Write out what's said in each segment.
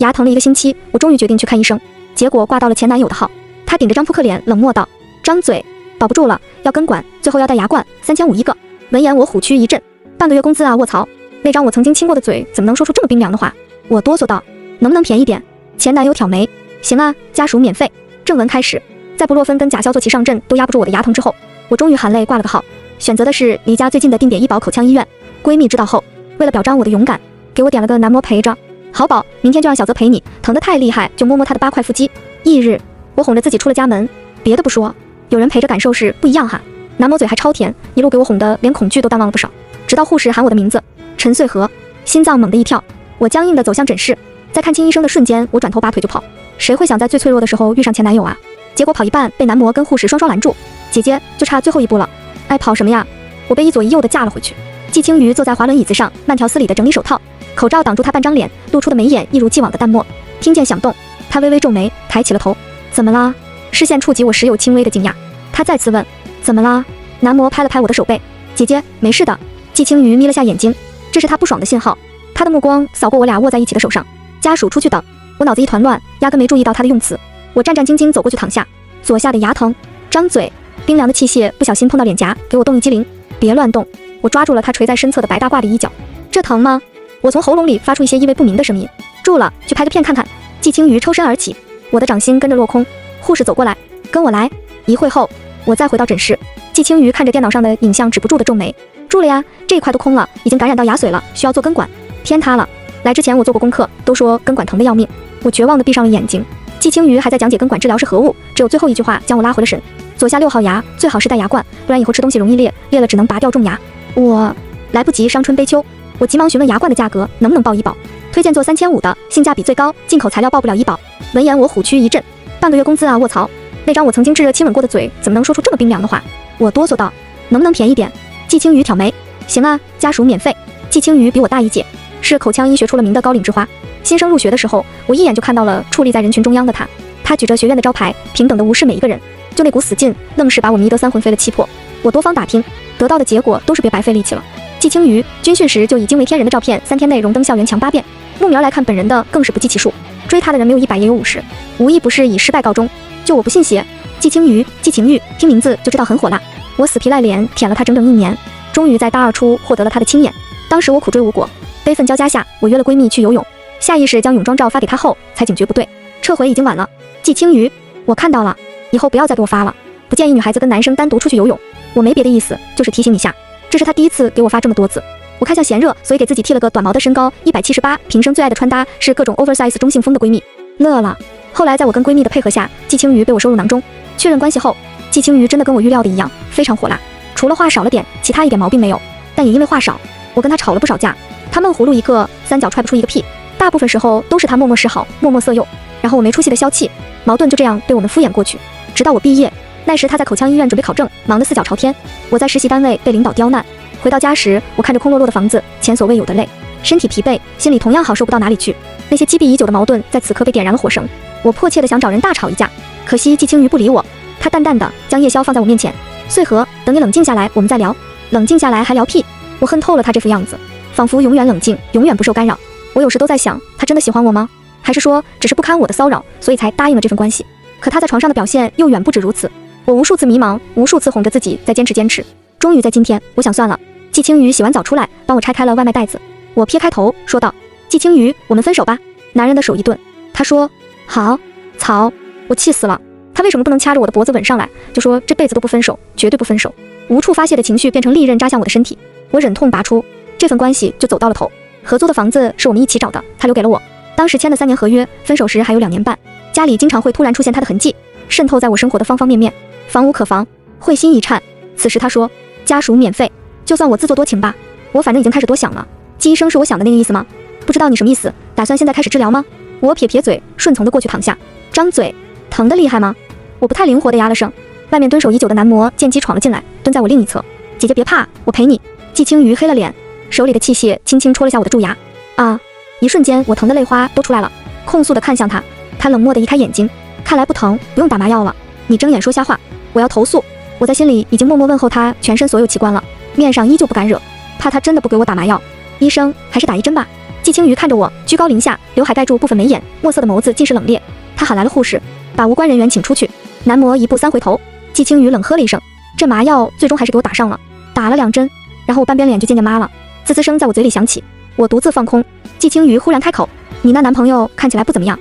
牙疼了1个星期，我终于决定去看医生，结果挂到了前男友的号。他顶着张扑克脸冷漠道：张嘴，保不住了，要根管，最后要戴牙冠，3500一个。闻言我虎躯一震，半个月工资啊，卧槽！那张我曾经亲过的嘴怎么能说出这么冰凉的话？我哆嗦道：能不能便宜点？前男友挑眉：行啊，家属免费。正文开始，在布洛芬跟甲硝唑齐上阵都压不住我的牙疼之后，我终于含泪挂了个号，选择的是离家最近的定点医保口腔医院。闺蜜知道后，为了表彰我的勇敢，给我点了个男模陪着。好宝，明天就让小泽陪你，疼得太厉害就摸摸他的8块腹肌。翌日，我哄着自己出了家门，别的不说，有人陪着感受是不一样哈。男模嘴还超甜，一路给我哄得连恐惧都淡忘了不少。直到护士喊我的名字，陈穗禾，心脏猛地一跳，我僵硬地走向诊室。在看清医生的瞬间，我转头拔腿就跑。谁会想在最脆弱的时候遇上前男友啊？结果跑一半被男模跟护士双双拦住，姐姐就差最后一步了。哎，跑什么呀？我被一左一右的架了回去。季青瑜坐在滑轮椅子上，慢条斯理地整理手套，口罩挡住她半张脸，露出的眉眼一如既往的淡漠。听见响动，她微微皱眉，抬起了头。怎么啦？视线触及我时有轻微的惊讶。她再次问：怎么啦？男模拍了拍我的手背：姐姐没事的。季青瑜眯了下眼睛，这是她不爽的信号。她的目光扫过我俩握在一起的手上。家属出去等。我脑子一团乱，压根没注意到她的用词。我战战兢兢走过去躺下，左下的牙疼，张嘴，冰凉的器械不小心碰到脸颊，给我冻一激灵。别乱动。我抓住了她垂在身侧的白大褂的衣角。这疼吗？我从喉咙里发出一些意味不明的声音。住了，去拍个片看看。季青瑜抽身而起，我的掌心跟着落空。护士走过来，跟我来。一会后，我再回到诊室。季青瑜看着电脑上的影像，止不住的皱眉。住了呀，这一块都空了，已经感染到牙髓了，需要做根管。天塌了！来之前我做过功课，都说根管疼得要命。我绝望地闭上了眼睛。季青瑜还在讲解根管治疗是何物，只有最后一句话将我拉回了神。左下6号牙最好是戴牙冠，不然以后吃东西容易裂，裂了只能拔掉种牙。我来不及伤春悲秋，我急忙询问牙冠的价格能不能报医保，推荐做3500的，性价比最高，进口材料报不了医保。闻言我虎躯一震，半个月工资啊，卧槽！那张我曾经炙热亲吻过的嘴怎么能说出这么冰凉的话？我哆嗦道：能不能便宜点？季青瑜挑眉：行啊，家属免费。季青瑜比我大一届，是口腔医学出了名的高岭之花。新生入学的时候，我一眼就看到了矗立在人群中央的他。他举着学院的招牌，平等的无视每一个人，就那股死劲，愣是把我迷得3魂飞了7魄。我多方打听，得到的结果都是别白费力气了。季青瑜军训时就已惊为天人的照片，3天内荣登校园强8遍。慕名来看本人的更是不计其数，追他的人没有100也有50，无一不是以失败告终。就我不信邪。季青瑜，季晴玉，听名字就知道很火辣。我死皮赖脸舔了他整整1年，终于在大2初获得了他的青眼。当时我苦追无果，悲愤交加下，我约了闺蜜去游泳。下意识将泳装照发给她后，才警觉不对，撤回已经晚了。季青瑜，我看到了，以后不要再给我发了，不建议女孩子跟男生单独出去游泳。我没别的意思，就是提醒你下。这是他第一次给我发这么多字。我看向嫌热，所以给自己剃了个短毛的，身高178，平生最爱的穿搭是各种 oversize 中性风的闺蜜。乐了。后来在我跟闺蜜的配合下，季青瑜被我收入囊中。确认关系后，季青瑜真的跟我预料的一样，非常火辣，除了话少了点，其他一点毛病没有。但也因为话少，我跟他吵了不少架。他闷葫芦一个，3脚踹不出一个屁。大部分时候都是他默默示好，默默色诱，然后我没出息的消气，矛盾就这样被我们敷衍过去。直到我毕业，那时他在口腔医院准备考证，忙得4脚朝天。我在实习单位被领导刁难。回到家时，我看着空落落的房子，前所未有的累，身体疲惫，心里同样好受不到哪里去。那些积弊已久的矛盾在此刻被点燃了火绳。我迫切地想找人大吵一架，可惜季青瑜不理我，他淡淡的将夜宵放在我面前。穗禾，等你冷静下来，我们再聊。冷静下来还聊屁？我恨透了他这副样子，仿佛永远冷静，永远不受干扰。我有时都在想，他真的喜欢我吗？还是说只是不堪我的骚扰，所以才答应了这份关系？可他在床上的表现又远不止如此。我无数次迷茫，无数次哄着自己再坚持。终于在今天，我想算了。季青瑜洗完澡出来，帮我拆开了外卖袋子。我撇开头说道：季青瑜，我们分手吧。男人的手一顿，他说：好。草。我气死了，他为什么不能掐着我的脖子吻上来，就说这辈子都不分手，绝对不分手？无处发泄的情绪变成利刃扎向我的身体，我忍痛拔出，这份关系就走到了头。合租的房子是我们一起找的，他留给了我。当时签的3年合约，分手时还有2年半。家里经常会突然出现他的痕迹，渗透在我生活的方方面面，防无可防。会心一颤，此时他说：家属免费，就算我自作多情吧。我反正已经开始多想了。季医生是我想的那个意思吗？不知道你什么意思，打算现在开始治疗吗？我撇嘴，顺从的过去躺下。张嘴，疼得厉害吗？我不太灵活的压了声。外面蹲守已久的男模见机闯了进来，蹲在我另一侧。姐姐别怕，我陪你。季青瑜黑了脸，手里的器械轻轻戳了下我的蛀牙。啊！一瞬间我疼的泪花都出来了，控诉的看向他。他冷漠的移开眼睛，看来不疼，不用打麻药了。你睁眼说瞎话，我要投诉。我在心里已经默默问候他全身所有器官了，面上依旧不敢惹，怕他真的不给我打麻药。医生，还是打1针吧。季青瑜看着我，居高临下，刘海盖住部分眉眼，墨色的眸子尽是冷冽。他喊来了护士，把无关人员请出去。男模1步3回头，季青瑜冷喝了一声，这麻药最终还是给我打上了，打了2针，然后我半边脸就渐渐麻了，滋滋声在我嘴里响起。我独自放空。季青瑜忽然开口，你那男朋友看起来不怎么样。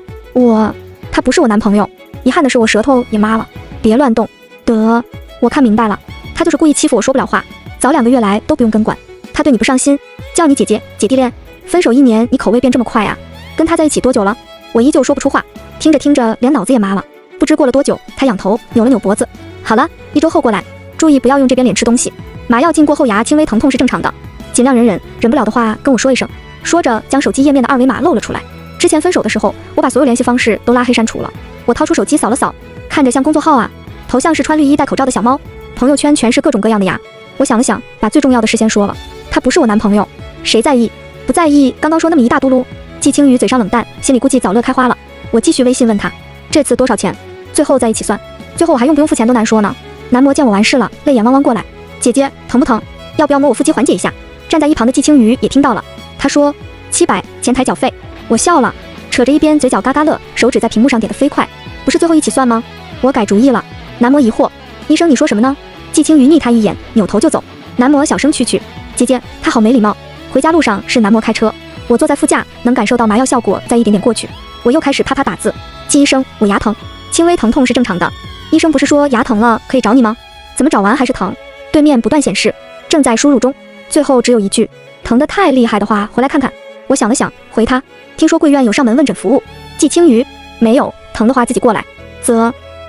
他不是我男朋友。遗憾的是我舌头也麻了。别乱动。得，我看明白了，他就是故意欺负我说不了话。早2个月来都不用跟管，他对你不上心，叫你姐姐姐弟恋。分手1年，你口味变这么快啊？跟他在一起多久了？我依旧说不出话，听着听着连脑子也麻了。不知过了多久，他仰头扭了扭脖子。好了，1周后过来，注意不要用这边脸吃东西。麻药进过后牙轻微疼痛是正常的，尽量忍不了的话跟我说一声。说着将手机页面的2维码露了出来。之前分手的时候，我把所有联系方式都拉黑删除了。我掏出手机扫了扫，看着像公众号啊，头像是穿绿衣戴口罩的小猫，朋友圈全是各种各样的呀。我想了想，把最重要的事先说了，他不是我男朋友。谁在意？不在意，刚刚说那么一大嘟噜。季青瑜嘴上冷淡，心里估计早乐开花了。我继续微信问他，这次多少钱？最后再一起算。最后我还用不用付钱都难说呢。男模见我完事了，泪眼汪汪过来，姐姐疼不疼？要不要摸我腹肌缓解一下？站在一旁的季青瑜也听到了，他说700前台缴费。我笑了，扯着一边嘴角嘎嘎乐，手指在屏幕上点得飞快。不是最后一起算吗？我改主意了。男模疑惑，医生你说什么呢？季青瑜睨他一眼，扭头就走。男模小声蛐蛐，姐姐他好没礼貌。回家路上是男模开车，我坐在副驾，能感受到麻药效果在一点点过去。我又开始啪啪打字。季医生，我牙疼，轻微疼痛是正常的。医生不是说牙疼了可以找你吗？怎么找完还是疼？对面不断显示正在输入中，最后只有一句，疼得太厉害的话回来看看。我想了想，回他，听说贵院有上门问诊服务。季青瑜，没有，疼的话自己过来。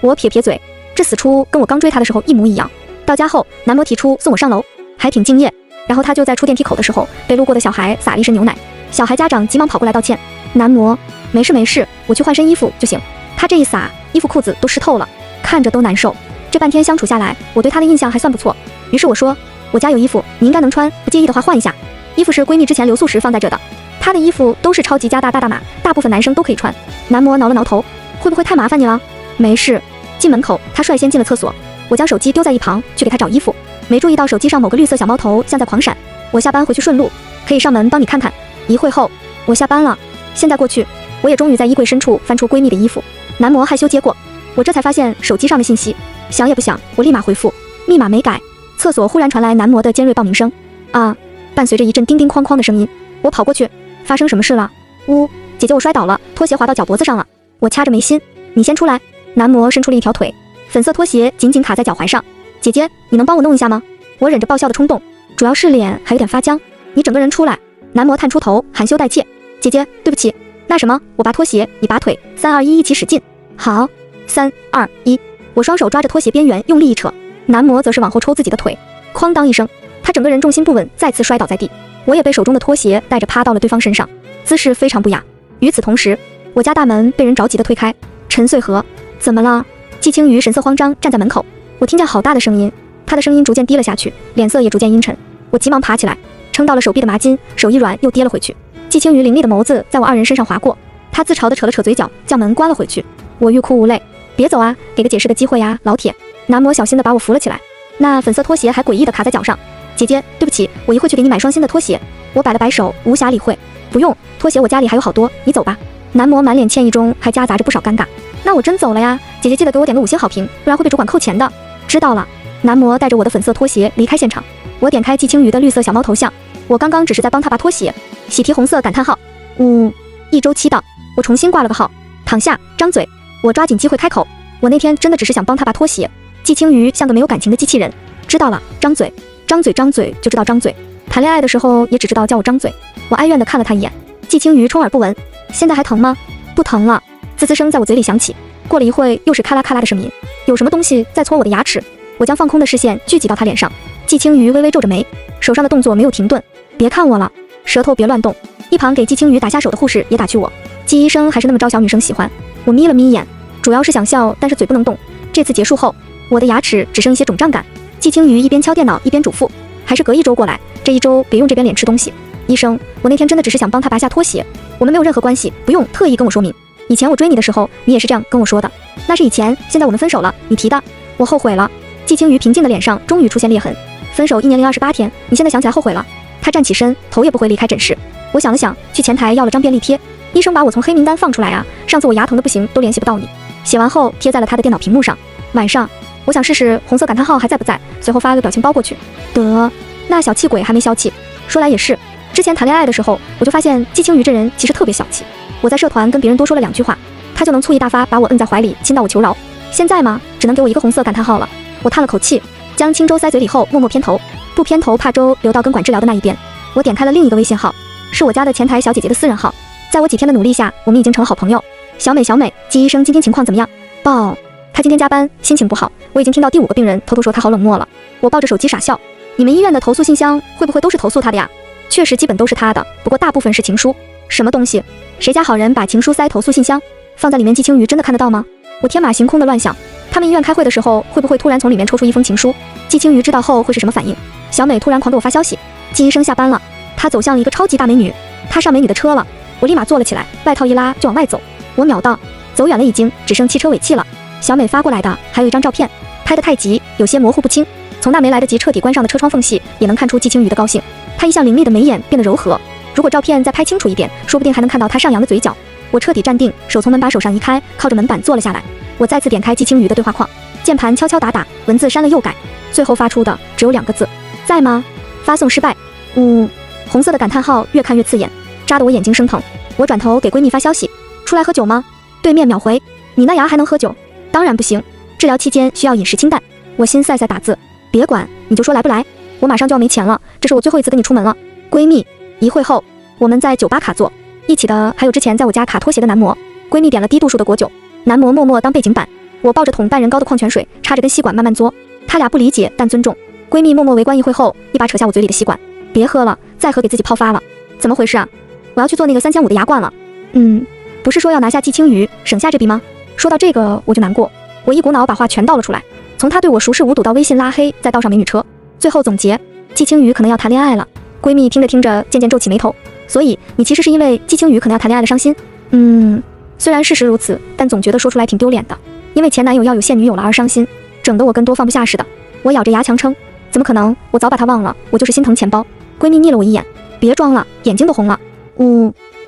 我撇撇嘴，这死出跟我刚追他的时候一模一样。到家后，男模提出送我上楼，还挺敬业。然后他就在出电梯口的时候，被路过的小孩洒了一身牛奶，小孩家长急忙跑过来道歉。男模，没事，我去换身衣服就行。他这一洒，衣服裤子都湿透了，看着都难受。这半天相处下来，我对他的印象还算不错。于是我说，我家有衣服，你应该能穿，不介意的话换一下。衣服是闺蜜之前留宿时放在这的，她的衣服都是超级加大大码，大部分男生都可以穿。男模挠了挠头，会不会太麻烦你了？没事。进门口，他率先进了厕所，我将手机丢在一旁，去给他找衣服，没注意到手机上某个绿色小猫头像在狂闪。我下班回去顺路，可以上门帮你看看。一会后，我下班了，现在过去。我也终于在衣柜深处翻出闺蜜的衣服，男模害羞接过，我这才发现手机上的信息，想也不想，我立马回复，密码没改。厕所忽然传来男模的尖锐报名声，啊，伴随着一阵叮叮哐哐的声音。我跑过去，发生什么事了？姐姐我摔倒了，拖鞋滑到脚脖子上了。我掐着眉心，你先出来。男模伸出了一条腿，粉色拖鞋紧紧卡在脚踝上。姐姐，你能帮我弄一下吗？我忍着爆笑的冲动，主要是脸还有点发僵。你整个人出来。男模探出头，含羞带怯。姐姐，对不起。那什么，我拔拖鞋，你拔腿，3、2、1，一起使劲。好，3、2、1。我双手抓着拖鞋边缘，用力一扯。男模则是往后抽自己的腿，哐当一声，他整个人重心不稳，再次摔倒在地。我也被手中的拖鞋带着趴到了对方身上，姿势非常不雅。与此同时，我家大门被人着急地推开。陈穗禾，怎么了？季青瑜神色慌张站在门口，我听见好大的声音，他的声音逐渐低了下去，脸色也逐渐阴沉。我急忙爬起来，撑到了手臂的麻筋，手一软又跌了回去。季青瑜凌厉的眸子在我2人身上划过，他自嘲地扯了扯嘴角，将门关了回去。我欲哭无泪，别走啊，给个解释的机会啊，老铁。男模小心地把我扶了起来，那粉色拖鞋还诡异地卡在脚上。姐姐，对不起，我一会去给你买双新的拖鞋。我摆了摆手，无暇理会。不用，拖鞋我家里还有好多，你走吧。男模满脸歉意中还夹杂着不少尴尬。那我真走了呀，姐姐记得给我点个5星好评，不然会被主管扣钱的。知道了。男模带着我的粉色拖鞋离开现场。我点开季青瑜的绿色小猫头像，我刚刚只是在帮他拔拖鞋。喜提红色感叹号。1周期到，我重新挂了个号。躺下，张嘴。我抓紧机会开口，我那天真的只是想帮他拔拖鞋。季青瑜像个没有感情的机器人。知道了，张嘴，张嘴，张嘴就知道张嘴。谈恋爱的时候也只知道叫我张嘴。我哀怨地看了他一眼。季青瑜充耳不闻。现在还疼吗？不疼了。滋滋声在我嘴里响起。过了一会，又是咔啦咔啦的声音，有什么东西在搓我的牙齿。我将放空的视线聚集到他脸上。季青瑜微微皱着眉，手上的动作没有停顿。别看我了，舌头别乱动。一旁给季青瑜打下手的护士也打趣我，季医生还是那么招小女生喜欢。我眯了眯眼，主要是想笑，但是嘴不能动。这次结束后，我的牙齿只剩一些肿胀感。季青瑜一边敲电脑一边嘱咐，还是隔1周过来，这1周别用这边脸吃东西。医生，我那天真的只是想帮他拔下拖鞋，我们没有任何关系，不用特意跟我说明。以前我追你的时候，你也是这样跟我说的。那是以前，现在我们分手了，你提的，我后悔了。季青瑜平静的脸上终于出现裂痕。分手1年028天，你现在想起来后悔了？他站起身，头也不回离开诊室。我想了想，去前台要了张便利贴。医生把我从黑名单放出来啊，上次我牙疼的不行，都联系不到你。写完后贴在了他的电脑屏幕上。晚上，我想试试红色感叹号还在不在，随后发了个表情包过去。得，那小气鬼还没消气。说来也是，之前谈恋爱的时候，我就发现季青瑜这人其实特别小气。我在社团跟别人多说了2句话，他就能醋意大发，把我摁在怀里，亲到我求饶。现在嘛，只能给我一个红色感叹号了。我叹了口气，将青粥塞嘴里后，默默偏头，不偏头怕粥流到根管治疗的那一边。我点开了另一个微信号，是我家的前台小姐姐的私人号。在我几天的努力下，我们已经成了好朋友。小美，季医生今天情况怎么样？报，他今天加班，心情不好。我已经听到第5个病人偷偷说他好冷漠了。我抱着手机傻笑。你们医院的投诉信箱会不会都是投诉他的呀？确实基本都是他的，不过大部分是情书。什么东西？谁家好人把情书塞投诉信箱？放在里面季青瑜真的看得到吗？我天马行空的乱想，他们医院开会的时候会不会突然从里面抽出一封情书？季青瑜知道后会是什么反应？小美突然狂给我发消息，季医生下班了。他走向了一个超级大美女，他上美女的车了。我立马坐了起来，外套一拉就往外走。我秒到，走远了已经只剩汽车尾气了。小美发过来的还有一张照片，拍得太急，有些模糊不清。从那没来得及彻底关上的车窗缝隙，也能看出季青瑜的高兴。她一向凌厉的眉眼变得柔和，如果照片再拍清楚一点，说不定还能看到她上扬的嘴角。我彻底站定，手从门把手上移开，靠着门板坐了下来。我再次点开季青瑜的对话框，键盘敲敲打打，文字删了又改，最后发出的只有2个字：在吗？发送失败。红色的感叹号越看越刺眼，扎得我眼睛生疼。我转头给闺蜜发消息：出来喝酒吗？对面秒回：你那牙还能喝酒？当然不行，治疗期间需要饮食清淡。我心塞塞打字：别管，你就说来不来。我马上就要没钱了，这是我最后一次跟你出门了。闺蜜。一会后，我们在酒吧卡座，一起的还有之前在我家卡拖鞋的男模。闺蜜点了低度数的果酒，男模默默当背景板。我抱着桶半人高的矿泉水，插着根吸管慢慢嘬。他俩不理解但尊重。闺蜜默默围观一会后，一把扯下我嘴里的吸管：别喝了，再喝给自己泡发了。怎么回事啊？我要去做那个3500的牙冠了。不是说要拿下季青瑜，省下这笔吗？说到这个我就难过，我一股脑把话全倒了出来，从他对我熟视无睹到微信拉黑，再倒上美女车，最后总结：季青瑜可能要谈恋爱了。闺蜜听着听着渐渐皱起眉头，所以你其实是因为季青瑜可能要谈恋爱的伤心？虽然事实如此，但总觉得说出来挺丢脸的，因为前男友要有现女友了而伤心，整得我跟多放不下似的。我咬着牙强撑，怎么可能？我早把他忘了，我就是心疼钱包。闺蜜睨了我一眼，别装了，眼睛都红了。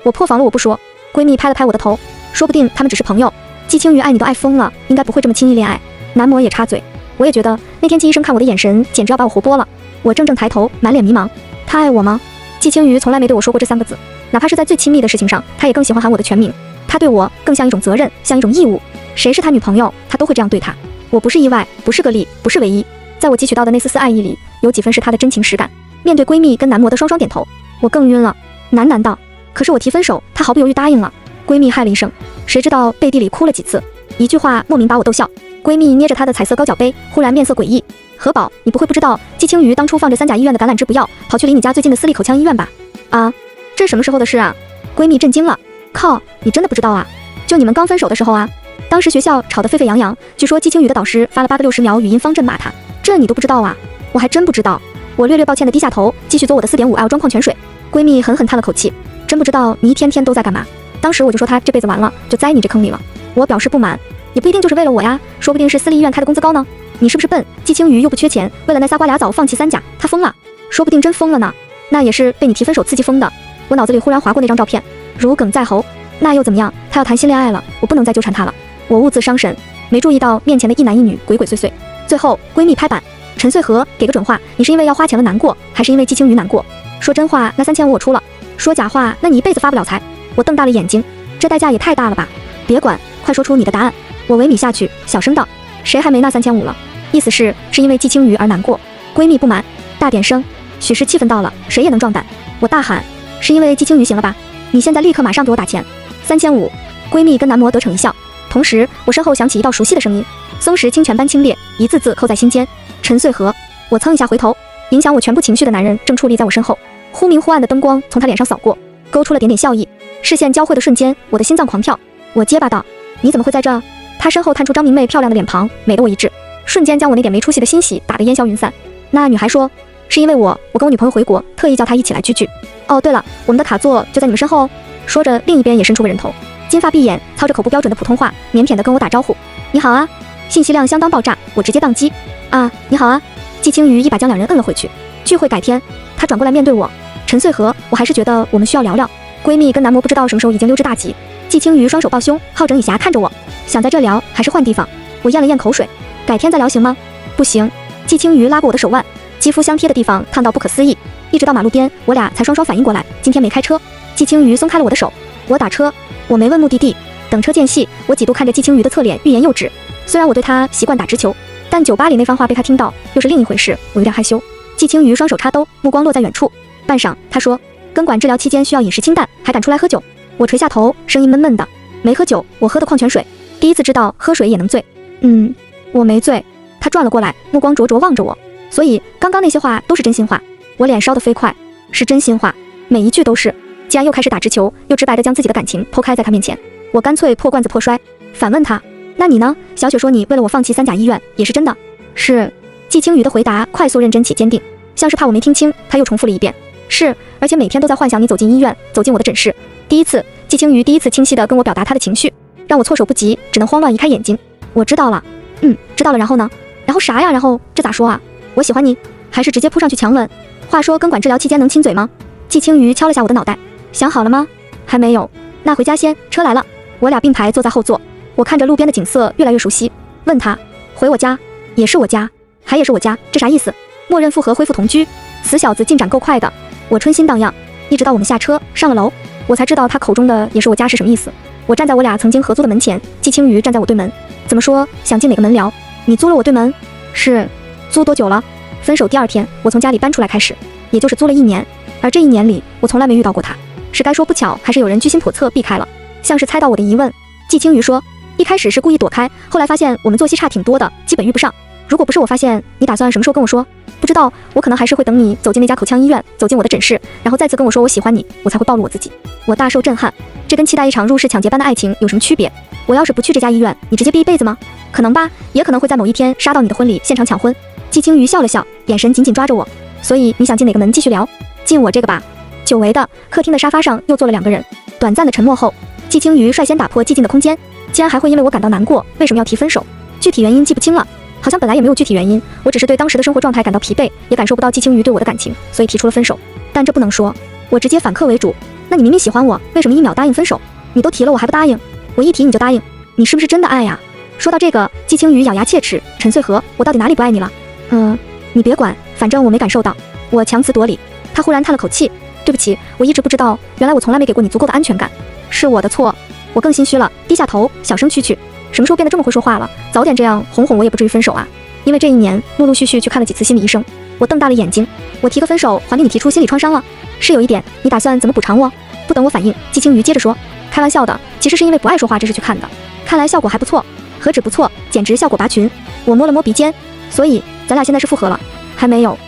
我破防了，我不说。闺蜜拍了拍我的头，说不定他们只是朋友。季青瑜爱你都爱疯了，应该不会这么轻易恋爱。男模也插嘴，我也觉得那天季医生看我的眼神简直要把我活剥了。我怔怔抬头，满脸迷茫。他爱我吗？季青瑜从来没对我说过这3个字，哪怕是在最亲密的事情上，他也更喜欢喊我的全名。他对我更像一种责任，像一种义务。谁是他女朋友，他都会这样对他。我不是意外，不是个例，不是唯一。在我汲取到的那丝丝爱意里，有几分是他的真情实感。面对闺蜜跟男模的双双点头，我更晕了，喃喃道：可是我提分手，他毫不犹豫答应了。闺蜜嗨了一声，谁知道背地里哭了几次，一句话莫名把我逗笑。闺蜜捏着她的彩色高脚杯，忽然面色诡异：何宝，你不会不知道季青瑜当初放着3甲医院的橄榄枝不要，跑去离你家最近的私立口腔医院吧？啊，这什么时候的事啊？闺蜜震惊了，靠，你真的不知道啊？就你们刚分手的时候啊，当时学校吵得沸沸扬扬，据说季青瑜的导师发了8个60秒语音方阵骂他，这你都不知道啊？我还真不知道。我略略抱歉的低下头，继续嘬我的4.5L 装矿泉水。闺蜜狠狠叹了口气，真不知道你一天天都在干嘛。当时我就说他这辈子完了，就栽你这坑里了。我表示不满，也不一定就是为了我呀，说不定是私立医院开的工资高呢。你是不是笨？季青瑜又不缺钱，为了那仨瓜俩枣放弃3甲，他疯了，说不定真疯了呢。那也是被你提分手刺激疯的。我脑子里忽然划过那张照片，如鲠在喉。那又怎么样？他要谈新恋爱了，我不能再纠缠他了。我兀自伤神，没注意到面前的一男一女鬼鬼祟祟。最后闺蜜拍板，陈穗禾，给个准话，你是因为要花钱了难过，还是因为季青瑜难过？说真话，那3500我出了；说假话，那你一辈子发不了财。我瞪大了眼睛，这代价也太大了吧！别管，快说出你的答案。我萎靡下去，小声道：谁还没那3500了？意思是因为季青瑜而难过。闺蜜不满，大点声，许是气愤到了，谁也能壮胆。我大喊：是因为季青瑜行了吧？你现在立刻马上给我打钱，3500。闺蜜跟男模得逞一笑，同时我身后响起一道熟悉的声音，松石清泉般清冽，一字字扣在心间。陈穗禾。我噌一下回头，影响我全部情绪的男人正矗立在我身后，忽明忽暗的灯光从他脸上扫过，勾出了点点笑意。视线交汇的瞬间，我的心脏狂跳。我结巴道：你怎么会在这？他身后探出张明媚漂亮的脸庞，美得我一滞，瞬间将我那点没出息的欣喜打得烟消云散。那女孩说，是因为我跟我女朋友回国，特意叫她一起来聚聚。哦，对了，我们的卡座就在你们身后哦。说着，另一边也伸出个人头，金发碧眼，操着口不标准的普通话，腼腆地跟我打招呼：你好啊。信息量相当爆炸，我直接宕机。啊，你好啊。季青瑜一把将两人摁了回去。聚会改天。他转过来面对我。陈陈穗禾，我还是觉得我们需要聊聊。闺蜜跟男模不知道什么时候已经溜之大吉。季青瑜双手抱胸，好整以暇看着我，想在这聊还是换地方？我咽了咽口水，改天再聊行吗？不行。季青瑜拉过我的手腕，肌肤相贴的地方烫到不可思议，一直到马路边，我俩才双双反应过来，今天没开车。季青瑜松开了我的手，我打车，我没问目的地。等车间隙，我几度看着季青瑜的侧脸，欲言又止。虽然我对他习惯打直球，但酒吧里那番话被他听到，又是另一回事，我有点害羞。季青瑜双手插兜，目光落在远处。半晌，他说：“根管治疗期间需要饮食清淡，还敢出来喝酒？”我垂下头，声音闷闷的：“没喝酒，我喝的矿泉水。第一次知道喝水也能醉。”我没醉。他转了过来，目光灼灼望着我。所以刚刚那些话都是真心话。我脸烧得飞快，是真心话，每一句都是。既然又开始打直球，又直白地将自己的感情剖开在他面前，我干脆破罐子破摔，反问他：“那你呢？小雪说你为了我放弃3甲医院，也是真的？”是。季青瑜的回答快速、认真且坚定，像是怕我没听清，他又重复了一遍：“是，而且每天都在幻想你走进医院，走进我的诊室。”第一次，季青瑜第一次清晰地跟我表达他的情绪，让我措手不及，只能慌乱移开眼睛。我知道了。知道了。然后呢？然后啥呀？然后这咋说啊？我喜欢你，还是直接扑上去强吻？话说根管治疗期间能亲嘴吗？季青瑜敲了下我的脑袋，想好了吗？还没有。那回家先，车来了。我俩并排坐在后座，我看着路边的景色越来越熟悉，问他：回我家？也是我家，还也是我家，这啥意思？默认复合恢复同居？死小子进展够快的。我春心荡漾，一直到我们下车上了楼，我才知道他口中的也是我家是什么意思。我站在我俩曾经合租的门前，季青瑜站在我对门。怎么说？想进哪个门聊？你租了我对门？是。租多久了？分手第2天，我从家里搬出来开始，也就是租了1年。而这1年里，我从来没遇到过他，是该说不巧，还是有人居心叵测避开了？像是猜到我的疑问。季青瑜说，一开始是故意躲开，后来发现我们作息差挺多的，基本遇不上。如果不是我发现，你打算什么时候跟我说？不知道，我可能还是会等你走进那家口腔医院，走进我的诊室，然后再次跟我说我喜欢你，我才会暴露我自己。我大受震撼，这跟期待一场入室抢劫般的爱情有什么区别？我要是不去这家医院，你直接憋一辈子吗？可能吧，也可能会在某一天杀到你的婚礼现场抢婚。季青瑜笑了笑，眼神紧紧抓着我。所以你想进哪个门继续聊？进我这个吧。久违的客厅的沙发上又坐了2个人，短暂的沉默后，季青瑜率先打破寂静的空间。既然还会因为我感到难过，为什么要提分手？具体原因记不清了，好像本来也没有具体原因，我只是对当时的生活状态感到疲惫，也感受不到季青瑜对我的感情，所以提出了分手。但这不能说，我直接反客为主。那你明明喜欢我，为什么1秒答应分手？你都提了我还不答应？我一提你就答应，你是不是真的爱呀？说到这个，季青瑜咬牙切齿，陈穗禾，我到底哪里不爱你了？你别管，反正我没感受到。我强词夺理。他忽然叹了口气，对不起，我一直不知道，原来我从来没给过你足够的安全感，是我的错。我更心虚了，低下头，小声蛐蛐，什么时候变得这么会说话了？早点这样哄哄我也不至于分手啊。因为这1年陆陆续续去看了几次心理医生。我瞪大了眼睛，我提个分手还给你提出心理创伤了？是有一点，你打算怎么补偿我？不等我反应，季青瑜接着说，开玩笑的，其实是因为不爱说话这是去看的，看来效果还不错。何止不错，简直效果拔群。我摸了摸鼻尖，所以咱俩现在是复合了？还没有。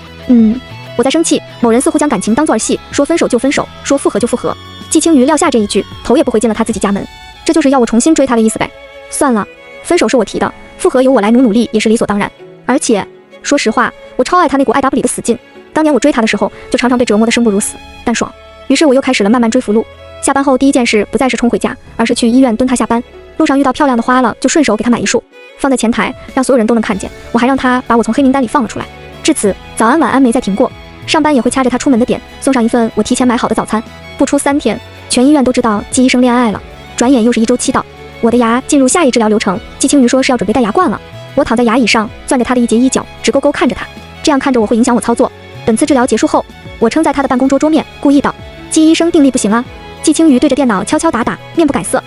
我在生气，某人似乎将感情当作儿戏，说分手就分手，说复合就复合。季青瑜撂下这一句，头也不回进了他自己家门。这就是要我重新追他的意思呗？算了，分手是我提的，复合由我来努力也是理所当然。而且说实话，我超爱他那股爱答不理的死劲。当年我追他的时候，就常常被折磨得生不如死，但爽。于是我又开始了漫漫追俘路。下班后第一件事不再是冲回家，而是去医院蹲他下班。路上遇到漂亮的花了，就顺手给他买一束，放在前台，让所有人都能看见。我还让他把我从黑名单里放了出来。至此，早安晚安没再停过。上班也会掐着他出门的点，送上一份我提前买好的早餐。不出3天，全医院都知道季医生恋爱了。转眼又是1周期到，我的牙进入下一治疗流程。季青瑜说是要准备戴牙冠了。我躺在牙椅上，攥着他的一节衣角，直勾勾看着他。这样看着我会影响我操作。本次治疗结束后，我撑在他的办公桌桌面，故意道：季医生定力不行啊。季青瑜对着电脑敲敲打打，面不改色。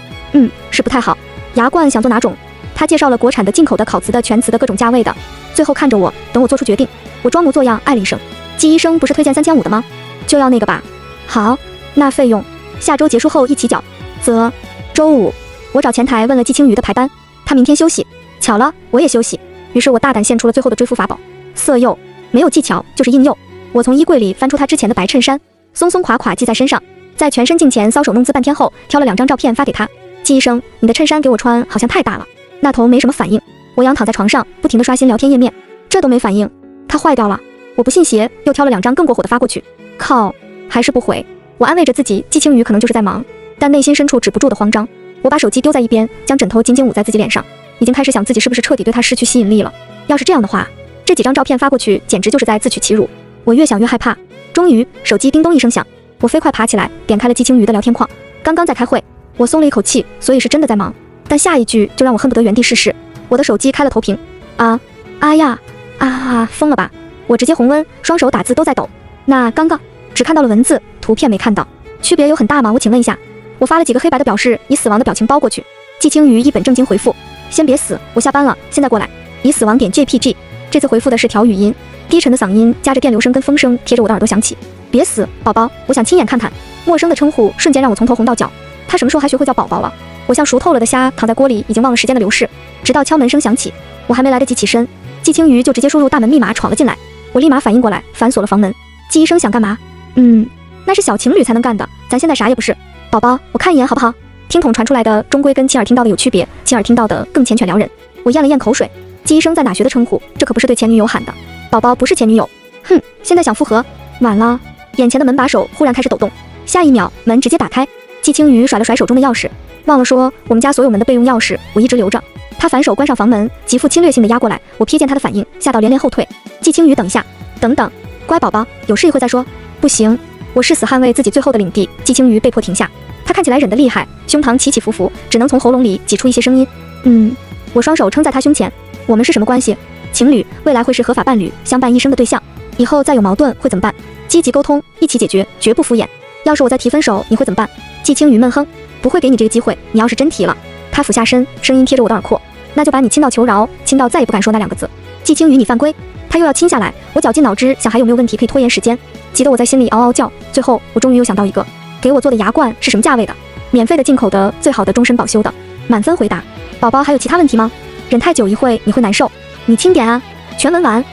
是不太好。牙冠想做哪种？他介绍了国产的、进口的、烤瓷的、全瓷的各种价位的。最后看着我，等我做出决定。我装模作样爱了一声。季医生不是推荐3500的吗？就要那个吧。好，那费用下周结束后一起缴。则周5，我找前台问了季青瑜的排班，他明天休息。巧了，我也休息。于是我大胆献出了最后的追夫法宝——色诱，没有技巧就是硬诱。我从衣柜里翻出他之前的白衬衫，松松垮垮系在身上，在全身镜前搔首弄姿半天后，挑了2张照片发给他。季医生，你的衬衫给我穿好像太大了。那头没什么反应。我仰躺在床上，不停地刷新聊天页面，这都没反应，他坏掉了。我不信邪，又挑了2张更过火的发过去。靠，还是不回。我安慰着自己，季青瑜可能就是在忙，但内心深处止不住的慌张。我把手机丢在一边，将枕头紧紧捂在自己脸上，已经开始想自己是不是彻底对他失去吸引力了。要是这样的话，这几张照片发过去简直就是在自取其辱。我越想越害怕。终终于，手机叮咚一声响，我飞快爬起来，点开了季青瑜的聊天框。刚刚在开会，我松了一口气，所以是真的在忙。但下一句就让我恨不得原地试试。我的手机开了投屏，疯了吧！我直接红温，双手打字都在抖。那刚刚只看到了文字，图片没看到，区别有很大吗？我请问一下。我发了几个黑白的表示以死亡的表情包过去。季青瑜一本正经回复：先别死，我下班了，现在过来。以死亡点 JPG。这次回复的是条语音，低沉的嗓音夹着电流声跟风声贴着我的耳朵响起。别死，宝宝，我想亲眼看看。陌生的称呼瞬间让我从头红到脚。他什么时候还学会叫宝宝了？我像熟透了的虾躺在锅里，已经忘了时间的流逝。直到敲门声响起，我还没来得及起身，季青瑜就直接输入大门密码闯了进来。我立马反应过来，反锁了房门。季医生想干嘛？那是小情侣才能干的，咱现在啥也不是。宝宝，我看一眼好不好？听筒传出来的终归跟亲耳听到的有区别，亲耳听到的更缱绻撩人。我咽了咽口水。季医生在哪学的称呼？这可不是对前女友喊的。宝宝不是前女友。现在想复合？晚了。眼前的门把手忽然开始抖动，下一秒门直接打开。季青瑜甩了甩手中的钥匙，忘了说我们家所有门的备用钥匙我一直留着。他反手关上房门，极富侵略性的压过来。我瞥见他的反应，吓到连连后退。季青瑜，等一下，等等，乖宝宝，有事一会再说。不行，我誓死捍卫自己最后的领地。季青瑜被迫停下，他看起来忍得厉害，胸膛起起伏伏，只能从喉咙里挤出一些声音。我双手撑在他胸前。我们是什么关系？情侣，未来会是合法伴侣，相伴一生的对象。以后再有矛盾会怎么办？积极沟通，一起解决，绝不敷衍。要是我再提分手，你会怎么办？季青瑜闷哼，不会给你这个机会，你要是真提了。他俯下身，声音贴着我的耳廓，那就把你亲到求饶，亲到再也不敢说那两个字。季青瑜，你犯规。他又要亲下来，我绞尽脑汁想还有没有问题可以拖延时间，急得我在心里嗷嗷叫。最后我终于又想到一个，给我做的牙冠是什么价位的？免费的、进口的、最好的、终身保修的。满分回答。宝宝还有其他问题吗？忍太久一会你会难受，你轻点啊。全文完。